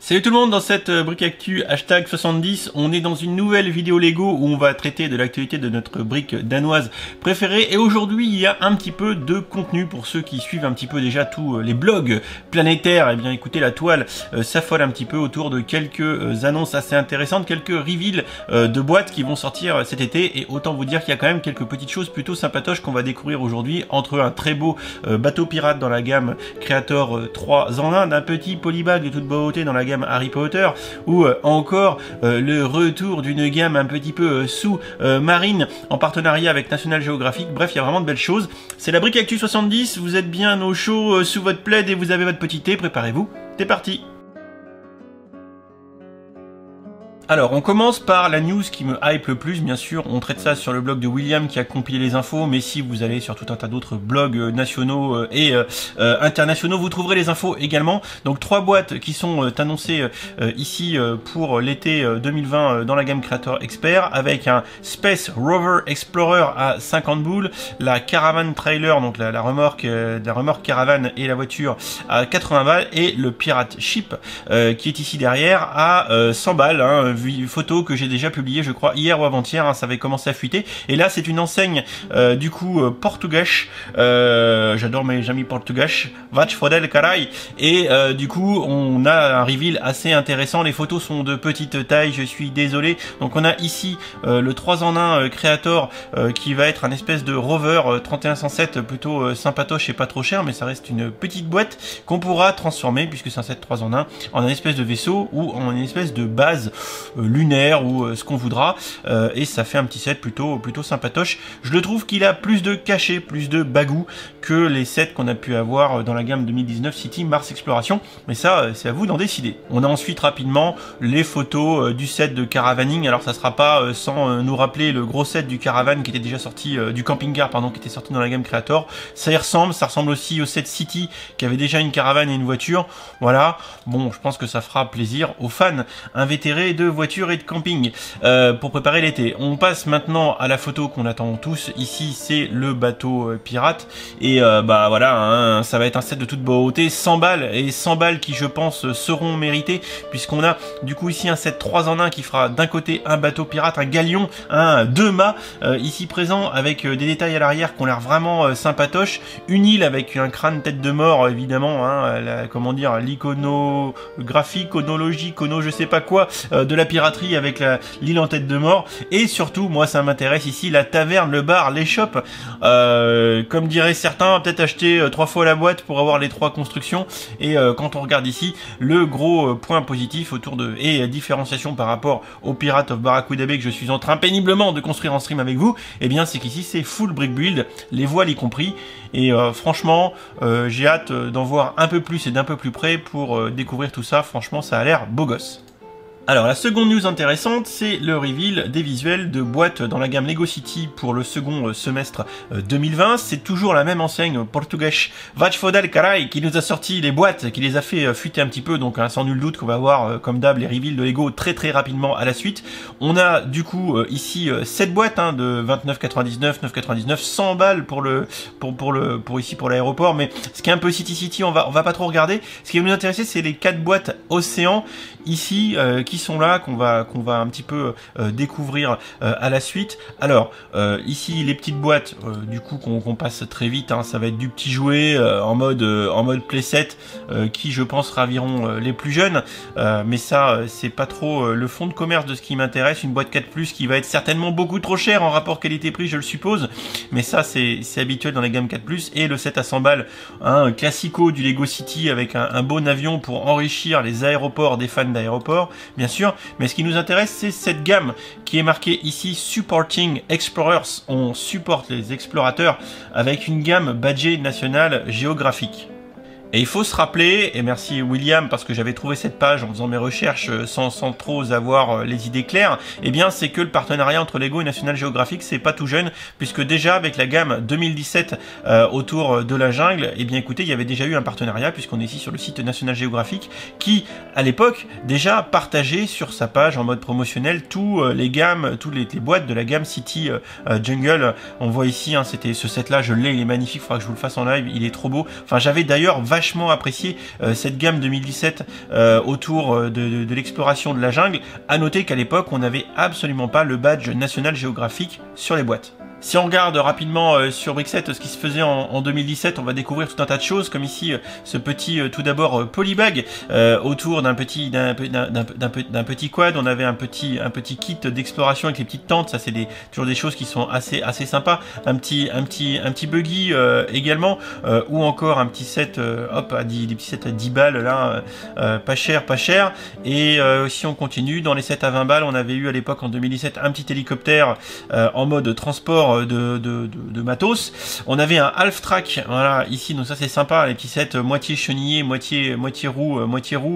Salut tout le monde, dans cette brique actu hashtag 70, on est dans une nouvelle vidéo Lego où on va traiter de l'actualité de notre brique danoise préférée. Et aujourd'hui, il y a un petit peu de contenu pour ceux qui suivent un petit peu déjà tous les blogs planétaires. Eh bien écoutez, la toile s'affole un petit peu autour de quelques annonces assez intéressantes, quelques reveals de boîtes qui vont sortir cet été. Et autant vous dire qu'il y a quand même quelques petites choses plutôt sympatoches qu'on va découvrir aujourd'hui, entre un très beau bateau pirate dans la gamme Creator 3 en 1, un petit polybag de toute beauté dans la gamme Harry Potter, ou encore le retour d'une gamme un petit peu sous-marine en partenariat avec National Geographic. Bref, il y a vraiment de belles choses. C'est la brique actu 70, vous êtes bien au chaud sous votre plaid et vous avez votre petit thé, préparez-vous, c'est parti. Alors, on commence par la news qui me hype le plus, bien sûr. On traite ça sur le blog de William qui a compilé les infos, mais si vous allez sur tout un tas d'autres blogs nationaux et internationaux, vous trouverez les infos également. Donc, 3 boîtes qui sont annoncées ici pour l'été 2020 dans la gamme Creator Expert, avec un Space Rover Explorer à 50 boules, la Caravan Trailer, donc la remorque caravane et la voiture à 80 balles, et le Pirate Ship qui est ici derrière à 100 balles, hein. Photo que j'ai déjà publiée, je crois, hier ou avant-hier, hein, ça avait commencé à fuiter. Et là, c'est une enseigne, du coup, portugache. J'adore mes amis portugaches. Vach Fodel Carai. Et du coup, on a un reveal assez intéressant. Les photos sont de petite taille, je suis désolé. Donc, on a ici le 3 en 1 Creator qui va être un espèce de rover 3107, plutôt sympatoche et pas trop cher, mais ça reste une petite boîte qu'on pourra transformer, puisque c'est un set 3 en 1, en un espèce de vaisseau ou en une espèce de base lunaire ou ce qu'on voudra, et ça fait un petit set plutôt sympatoche. Je le trouve qu'il a plus de cachet, plus de bagou que les sets qu'on a pu avoir dans la gamme 2019 City Mars Exploration, mais ça c'est à vous d'en décider. On a ensuite rapidement les photos du set de caravaning. Alors ça sera pas sans nous rappeler le gros set du caravan qui était déjà sorti, du camping-car pardon, qui était sorti dans la gamme Creator. Ça y ressemble, ça ressemble aussi au set City qui avait déjà une caravane et une voiture. Voilà, bon, je pense que ça fera plaisir aux fans invétérés de voiture et de camping pour préparer l'été. On passe maintenant à la photo qu'on attend tous. Ici, c'est le bateau pirate. Et bah voilà, hein, ça va être un set de toute beauté, 100 balles, et 100 balles qui, je pense, seront méritées, puisqu'on a du coup ici un set 3 en 1 qui fera d'un côté un bateau pirate, un galion, un 2 mâts ici présent, avec des détails à l'arrière qui ont l'air vraiment sympatoches. Une île avec un crâne tête de mort, évidemment, hein, comment dire, l'iconographie, conologie, je sais pas quoi, de la piraterie avec l'île en tête de mort. Et surtout, moi ça m'intéresse ici, la taverne, le bar, l'échoppe, comme diraient certains, peut-être acheter 3 fois la boîte pour avoir les 3 constructions. Et quand on regarde ici, le gros point positif autour de, et différenciation par rapport au Pirate of Barracuda Bay que je suis en train péniblement de construire en stream avec vous, et bien c'est qu'ici c'est full brick build, les voiles y compris. Et franchement, j'ai hâte d'en voir un peu plus et d'un peu plus près pour découvrir tout ça. Franchement, ça a l'air beau gosse. Alors la seconde news intéressante, c'est le reveal des visuels de boîtes dans la gamme Lego City pour le second semestre 2020. C'est toujours la même enseigne portugache Vach Fodel Carai qui nous a sorti les boîtes, qui les a fait fuiter un petit peu, donc hein, sans nul doute qu'on va avoir comme d'hab les reveals de Lego très rapidement à la suite. On a du coup ici 7 boîtes hein, de 29,99, 9,99, 100 balles pour l'aéroport, mais ce qui est un peu City, on va pas trop regarder. Ce qui va nous intéresser, c'est les 4 boîtes Océan ici qui sont là, qu'on va un petit peu découvrir à la suite. Alors ici les petites boîtes du coup qu'on passe très vite, hein, ça va être du petit jouet en mode playset qui je pense raviront les plus jeunes, mais ça c'est pas trop le fond de commerce de ce qui m'intéresse. Une boîte 4+ qui va être certainement beaucoup trop chère en rapport qualité-prix, je le suppose, mais ça c'est habituel dans les gammes 4+, et le set à 100 balles, un classico du Lego City avec un bon avion pour enrichir les aéroports des fans d'aéroports, bien sûr. Mais ce qui nous intéresse, c'est cette gamme qui est marquée ici Supporting Explorers. On supporte les explorateurs avec une gamme badgée National Geographic. Et il faut se rappeler, et merci William parce que j'avais trouvé cette page en faisant mes recherches sans trop avoir les idées claires, et bien c'est que le partenariat entre Lego et National Geographic c'est pas tout jeune, puisque déjà avec la gamme 2017 autour de la jungle, et bien écoutez, il y avait déjà eu un partenariat, puisqu'on est ici sur le site National Geographic qui à l'époque déjà partageait sur sa page en mode promotionnel tous les boîtes de la gamme City Jungle. On voit ici, hein, c'était ce set là, je l'ai, il est magnifique, il faudra que je vous le fasse en live, il est trop beau. Enfin j'avais d'ailleurs vachement vachement apprécié cette gamme 2017 autour de l'exploration de la jungle. À noter qu'à l'époque, on n'avait absolument pas le badge National Geographic sur les boîtes. Si on regarde rapidement sur Brickset ce qui se faisait en 2017, on va découvrir tout un tas de choses, comme ici ce petit tout d'abord polybag autour d'un petit quad. On avait un petit kit d'exploration avec les petites tentes. Ça c'est toujours des choses qui sont assez sympas. Un petit buggy également, ou encore un petit set des petits sets à 10 balles là, pas cher. Et si on continue dans les sets à 20 balles, on avait eu à l'époque en 2017 un petit hélicoptère en mode transport de matos. On avait un half track, voilà, ici, donc ça c'est sympa, les petits sets moitié chenillé, moitié roue,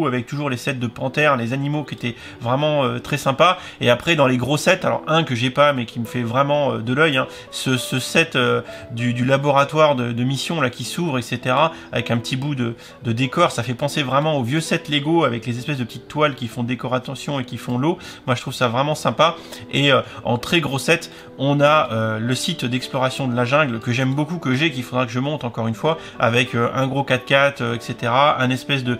avec toujours les sets de panthères, les animaux qui étaient vraiment très sympas. Et après dans les gros sets, alors un que j'ai pas mais qui me fait vraiment de l'œil, hein, ce set du laboratoire de mission là qui s'ouvre, etc., avec un petit bout de décor, ça fait penser vraiment aux vieux sets Lego avec les espèces de petites toiles qui font décoration et qui font l'eau. Moi je trouve ça vraiment sympa. Et en très gros set, on a le site d'exploration de la jungle que j'aime beaucoup, qu'il faudra que je monte encore une fois, avec un gros 4x4, etc., un espèce de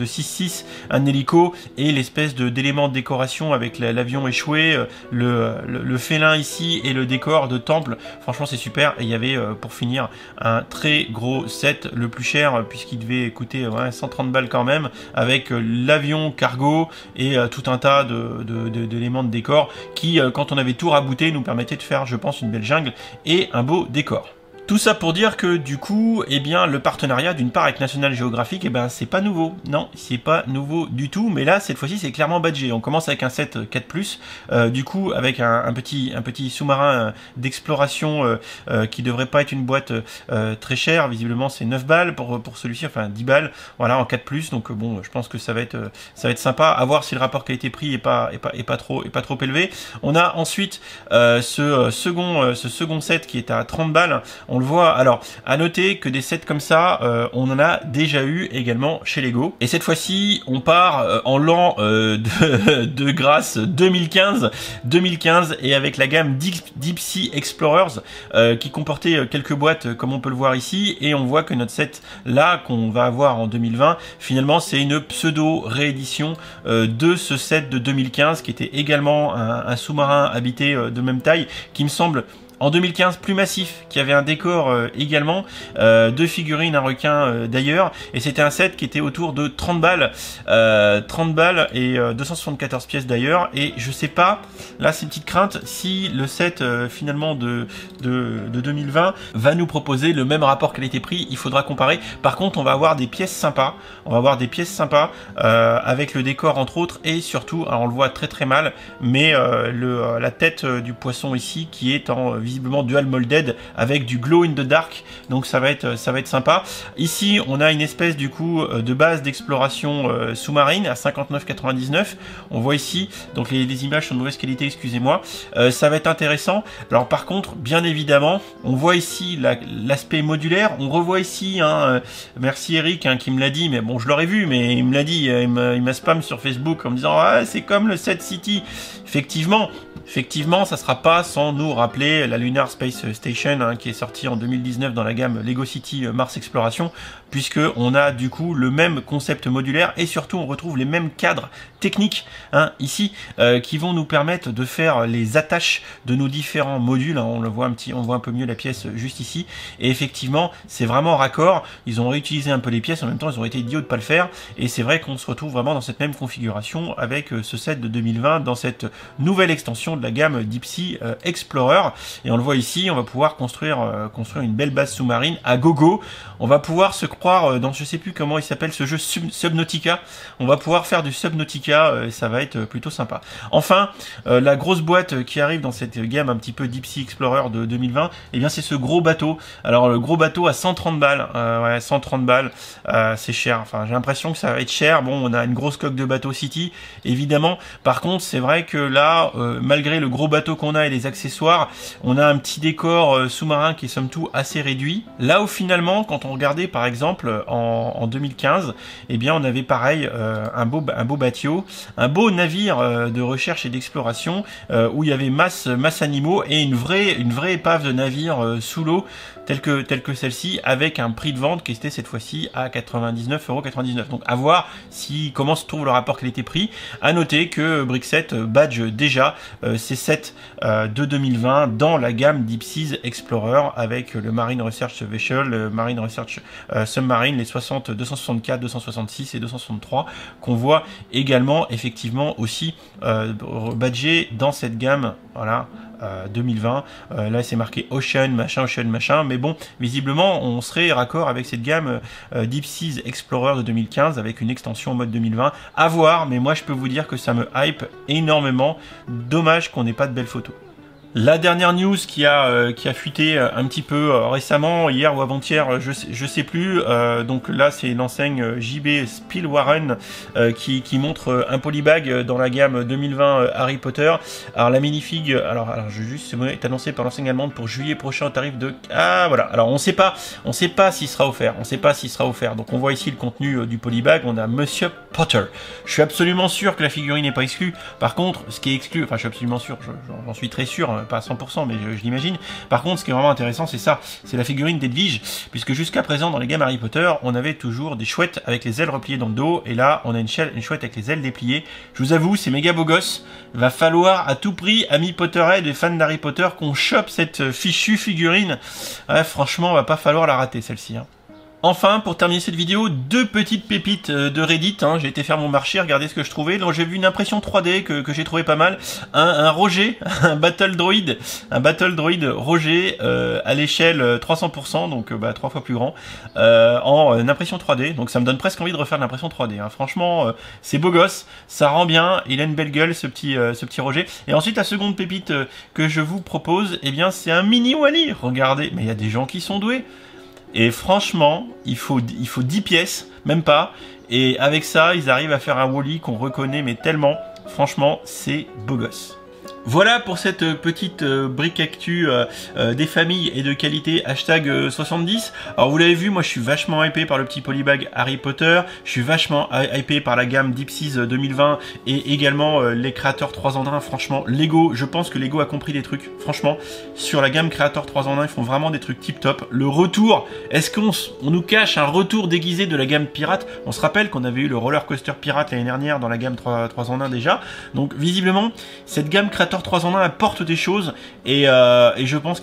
6-6, un hélico et l'espèce d'éléments de décoration avec l'avion échoué, le félin ici et le décor de temple. Franchement c'est super. Et il y avait pour finir un très gros set, le plus cher puisqu'il devait coûter 130 balles quand même, avec l'avion cargo et tout un tas d'éléments de décor qui, quand on avait tout rabooté, nous permettait de faire, je pense, une belle jungle et un beau décor. Tout ça pour dire que du coup, eh bien, le partenariat d'une part avec National Geographic, eh ben, c'est pas nouveau. Non, c'est pas nouveau du tout. Mais là, cette fois-ci, c'est clairement badgé. On commence avec un set 4+, du coup, avec un petit sous-marin d'exploration qui devrait pas être une boîte très chère. Visiblement, c'est 9 balles pour celui-ci, enfin 10 balles. Voilà, en 4+. Donc bon, je pense que ça va être sympa. À voir si le rapport qualité-prix est pas trop élevé. On a ensuite ce second set qui est à 30 balles. On le voit. Alors, à noter que des sets comme ça, on en a déjà eu également chez Lego. Et cette fois-ci, on part en l'an de grâce 2015, et avec la gamme Deep Sea Explorers, qui comportait quelques boîtes, comme on peut le voir ici. Et on voit que notre set là, qu'on va avoir en 2020, finalement, c'est une pseudo-réédition de ce set de 2015, qui était également un sous-marin habité de même taille, qui me semble en 2015 plus massif, qui avait un décor également, deux figurines, un requin d'ailleurs, et c'était un set qui était autour de 30 balles et 274 pièces d'ailleurs. Et je sais pas, là c'est une petite crainte, si le set finalement de 2020 va nous proposer le même rapport qualité-prix. Il faudra comparer. Par contre, on va avoir des pièces sympas, avec le décor entre autres, et surtout, alors on le voit très mal, mais la tête du poisson ici qui est en visiblement dual molded avec du glow in the dark, donc ça va être sympa. Ici on a une espèce du coup de base d'exploration sous-marine à 59,99. On voit ici, donc les images sont de mauvaise qualité, excusez-moi. Ça va être intéressant. Alors par contre, bien évidemment, on voit ici l'aspect modulaire. On revoit ici, merci Eric qui me l'a dit, mais bon je l'aurais vu, mais il me l'a dit, il m'a spam sur Facebook en me disant c'est comme le set City. Effectivement, ça sera pas sans nous rappeler la Lunar Space Station qui est sortie en 2019 dans la gamme Lego City Mars Exploration, puisque on a du coup le même concept modulaire et surtout on retrouve les mêmes cadres techniques ici qui vont nous permettre de faire les attaches de nos différents modules. On le voit on voit un peu mieux la pièce juste ici, et effectivement c'est vraiment raccord. Ils ont réutilisé un peu les pièces, en même temps ils ont été idiots de pas le faire, et c'est vrai qu'on se retrouve vraiment dans cette même configuration avec ce set de 2020 dans cette nouvelle extension de la gamme Deep Sea Explorer. Et on le voit ici, on va pouvoir construire une belle base sous-marine à gogo. On va pouvoir se croire dans, je sais plus comment il s'appelle ce jeu, Subnautica. On va pouvoir faire du Subnautica, ça va être plutôt sympa. Enfin, la grosse boîte qui arrive dans cette gamme un petit peu Deep Sea Explorer de 2020, eh bien c'est ce gros bateau. Alors le gros bateau à 130 balles, 130 balles, c'est cher. Enfin, j'ai l'impression que ça va être cher. Bon, on a une grosse coque de bateau City, évidemment. Par contre, c'est vrai que là, malgré le gros bateau qu'on a et les accessoires, on a un petit décor sous-marin qui est somme toute assez réduit. Là où finalement, quand on regardait par exemple exemple, en 2015, eh bien, on avait pareil un beau bateau, un beau navire de recherche et d'exploration où il y avait masse animaux et une vraie épave de navire sous l'eau telle que celle-ci, avec un prix de vente qui était cette fois-ci à 99,99 €. Donc à voir comment se trouve le rapport qualité-prix. À noter que Brickset badge déjà ces sets de 2020 dans la gamme Deep Seas Explorer avec le Marine Research Vessel, le Marine Research Submarine, les 264, 266 et 263 qu'on voit également effectivement aussi badgés dans cette gamme, voilà. 2020, là c'est marqué Ocean machin, mais bon, visiblement on serait raccord avec cette gamme Deep Seas Explorer de 2015 avec une extension en mode 2020, à voir, mais moi je peux vous dire que ça me hype énormément. Dommage qu'on n'ait pas de belles photos. La dernière news qui a fuité un petit peu récemment, hier ou avant-hier, je sais plus. Donc là, c'est l'enseigne JB Spielwaren qui montre un polybag dans la gamme 2020 Harry Potter. Alors la minifig, alors je juste, ce modèle est annoncé par l'enseigne allemande pour juillet prochain au tarif de voilà. Alors on sait pas s'il sera offert. Donc on voit ici le contenu du polybag. On a Monsieur Potter. Je suis absolument sûr que la figurine n'est pas exclue. Par contre, ce qui est exclu, enfin je suis absolument sûr, j'en suis très sûr. Pas à 100%, mais je l'imagine. Par contre, ce qui est vraiment intéressant, c'est ça, c'est la figurine d'Edwige, puisque jusqu'à présent, dans les gammes Harry Potter, on avait toujours des chouettes avec les ailes repliées dans le dos, et là, on a une chouette avec les ailes dépliées. Je vous avoue, c'est méga beau gosse. Va falloir à tout prix, amis Potterhead et fans d'Harry Potter, qu'on chope cette fichue figurine. Ouais, franchement, va pas falloir la rater, celle-ci. Hein. Enfin, pour terminer cette vidéo, deux petites pépites de Reddit. Hein. J'ai été faire mon marché, regardez ce que je trouvais. Donc j'ai vu une impression 3D que j'ai trouvé pas mal. Un Roger, un Battle Droid Roger à l'échelle 300%, donc 3 fois plus grand, en impression 3D. Donc ça me donne presque envie de refaire de l'impression 3D. Hein. Franchement, c'est beau gosse, ça rend bien. Il a une belle gueule, ce petit Roger. Et ensuite, la seconde pépite que je vous propose, eh bien, c'est un mini Wally. Regardez, mais il y a des gens qui sont doués. Et franchement, il faut 10 pièces, même pas. Et avec ça, ils arrivent à faire un Wally qu'on reconnaît, mais tellement. Franchement, c'est beau gosse. Voilà pour cette petite brique actu des familles et de qualité hashtag 70. Alors vous l'avez vu, moi je suis vachement hypé par le petit polybag Harry Potter, je suis vachement hypé par la gamme Deep Seas 2020 et également les créateurs 3 en 1. Franchement, Lego, je pense que Lego a compris des trucs. Franchement, sur la gamme créateur 3 en 1, ils font vraiment des trucs tip top. Le retour, est-ce qu'on nous cache un retour déguisé de la gamme pirate? On se rappelle qu'on avait eu le roller coaster pirate l'année dernière dans la gamme 3 en 1 déjà. Donc visiblement, cette gamme créateur 3 en 1 apporte des choses et je pense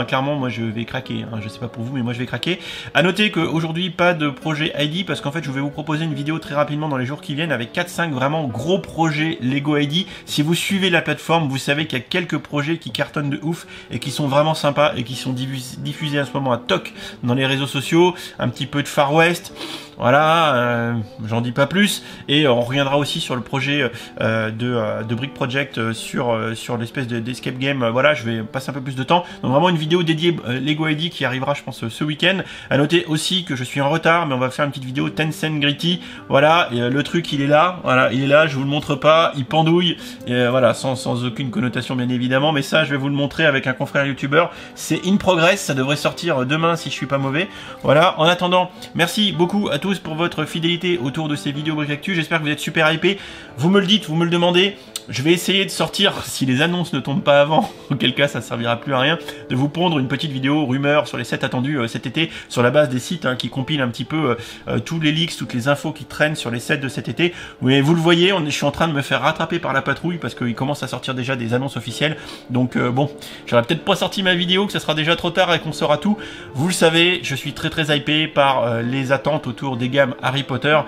clairement moi je vais craquer, hein. Je sais pas pour vous mais moi je vais craquer. À noter qu'aujourd'hui pas de projet ID parce qu'en fait je vais vous proposer une vidéo très rapidement dans les jours qui viennent avec 4-5 vraiment gros projets Lego ID. Si vous suivez la plateforme, vous savez qu'il y a quelques projets qui cartonnent de ouf et qui sont vraiment sympas et qui sont diffusés à ce moment à toc dans les réseaux sociaux, un petit peu de Far West. Voilà, j'en dis pas plus. Et on reviendra aussi sur le projet de Brick Project sur l'espèce d'escape game. Voilà, je vais passer un peu plus de temps. Donc vraiment une vidéo dédiée Lego ID qui arrivera, je pense, ce week-end. À noter aussi que je suis en retard, mais on va faire une petite vidéo Tencent Gritty. Voilà, et, le truc il est là. Voilà, il est là. Je vous le montre pas. Il pendouille. Et, voilà, sans aucune connotation bien évidemment. Mais ça, je vais vous le montrer avec un confrère youtubeur. C'est in progress. Ça devrait sortir demain si je suis pas mauvais. Voilà. En attendant, merci beaucoup à tous pour votre fidélité autour de ces vidéos Brick Actu. J'espère que vous êtes super hypés. Vous me le dites, vous me le demandez. Je vais essayer de sortir, si les annonces ne tombent pas avant, auquel cas ça servira plus à rien, de vous pondre une petite vidéo rumeur sur les sets attendus cet été, sur la base des sites qui compilent un petit peu tous les leaks, toutes les infos qui traînent sur les sets de cet été. Mais vous le voyez, je suis en train de me faire rattraper par la patrouille parce qu'il commence à sortir déjà des annonces officielles. Donc bon, j'aurais peut-être pas sorti ma vidéo, que ça sera déjà trop tard et qu'on saura tout. Vous le savez, je suis très hypé par les attentes autour des gammes Harry Potter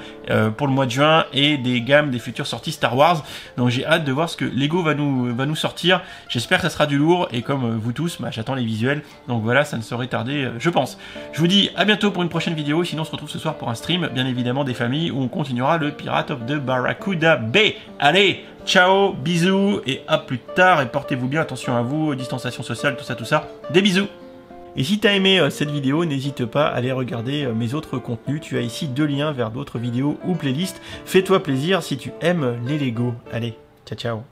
pour le mois de juin et des gammes des futures sorties Star Wars. Donc j'ai hâte de voir ce que Lego va nous sortir. J'espère que ça sera du lourd et comme vous tous, j'attends les visuels. Donc voilà, ça ne saurait tarder, je pense. Je vous dis à bientôt pour une prochaine vidéo. Sinon, on se retrouve ce soir pour un stream, bien évidemment, des familles où on continuera le Pirate of the Barracuda Bay. Allez, ciao, bisous et à plus tard. Et portez-vous bien, attention à vous, distanciation sociale, tout ça. Des bisous. Et si tu as aimé cette vidéo, n'hésite pas à aller regarder mes autres contenus. Tu as ici 2 liens vers d'autres vidéos ou playlists. Fais-toi plaisir si tu aimes les Lego. Allez, ciao.